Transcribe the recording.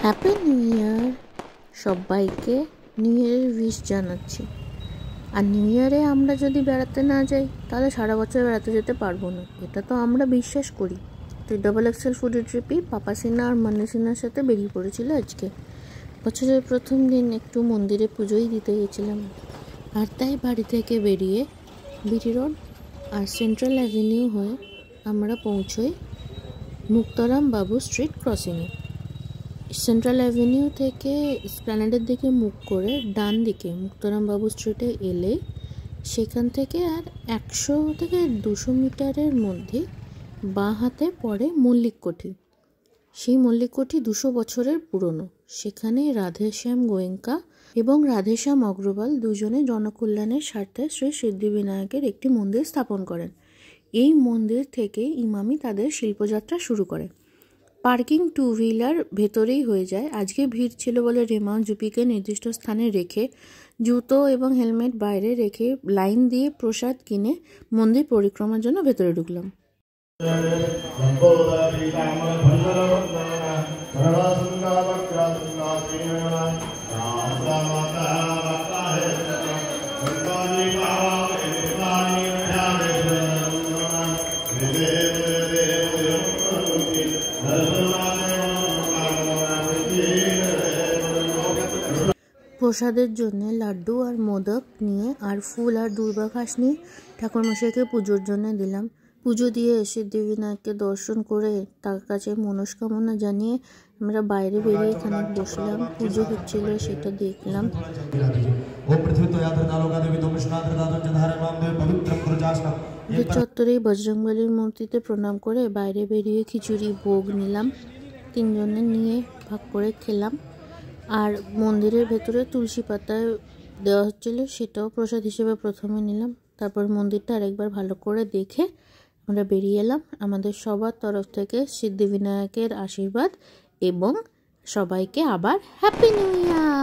Happy new year. সবাইকে new ইয়ারের wish জানাচ্ছি। আর নিউ ইয়ারে আমরা যদি বেড়াতে না যাই তাহলে সারা বছর বেড়াতে যেতে পারবো না, এটা তো আমরা বিশ্বাস করি। তো XXL ফুডি ট্রিপই পাপা সিনহা আর মান্নু সিনহার সাথে বেরিয়ে পড়েছিল আজকে। বছরের প্রথম দিন একটু মন্দিরে পুজোই দিতে গেছিলাম, আর তাই বাড়ি থেকে বেরিয়ে বিটি রোড আর সেন্ট্রাল অ্যাভিনিউ হয়ে আমরা পৌঁছই মুক্তারাম বাবু স্ট্রিট ক্রসিংয়ে। সেন্ট্রাল অ্যাভিনিউ থেকে এসপ্ল্যানেডের দিকে মুখ করে ডান দিকে মুক্তারাম বাবু স্ট্রিটে এলে সেখান থেকে আর 100 থেকে 200 মিটারের মধ্যে বাঁ হাতে পড়ে মল্লিককুঠি। সেই মল্লিককুঠি 200 বছরের পুরনো। সেখানে রাধেশ্যাম গোয়েঙ্কা এবং রাধেশ্যাম অগ্রওয়াল দুজনে জনকল্যাণের স্বার্থে শ্রী সিদ্ধিবিনায়কের একটি মন্দির স্থাপন করেন। এই মন্দির থেকে ইমামি তাদের শিল্পযাত্রা শুরু করে। পার্কিং 2 হুইলার ভেতরেই হয়ে যায়। আজকে ভিড় ছিল বলে রেমা জুপিকে নির্দিষ্ট স্থানে রেখে জুতো এবং হেলমেট বাইরে রেখে লাইন দিয়ে প্রসাদ কিনে মন্দির পরিক্রমার জন্য ভেতরে ঢুকলাম। প্রসাদের জন্য লাড্ডু আর মোদক নিয়ে আর ফুল আর দুর্বাঘাস নিয়ে ঠাকুরমশাইকে পুজোর জন্য দিলাম। পুজো দিয়ে সিদ্ধিবিনায়ককে দর্শন করে তার কাছে মনস্কামনা জানিয়ে আমরা বাইরে বেরিয়ে এখানে বসলাম। পুজো হচ্ছিল সেটা দেখলাম। চত্বরে বজরংবলীর মূর্তিতে প্রণাম করে বাইরে বেরিয়ে খিচুড়ি ভোগ নিলাম। 3 জনের নিয়ে ভাগ করে খেলাম। আর মন্দিরের ভেতরে তুলসী পাতা দেওয়া হচ্ছিল, সেটাও প্রসাদ হিসেবে প্রথমে নিলাম। তারপর মন্দিরটা আরেকবার ভালো করে দেখে আমরা বেরিয়ে এলাম। আমাদের সবার তরফ থেকে সিদ্ধিবিনায়কের আশীর্বাদ এবং সবাইকে আবার হ্যাপি নিউ ইয়ার।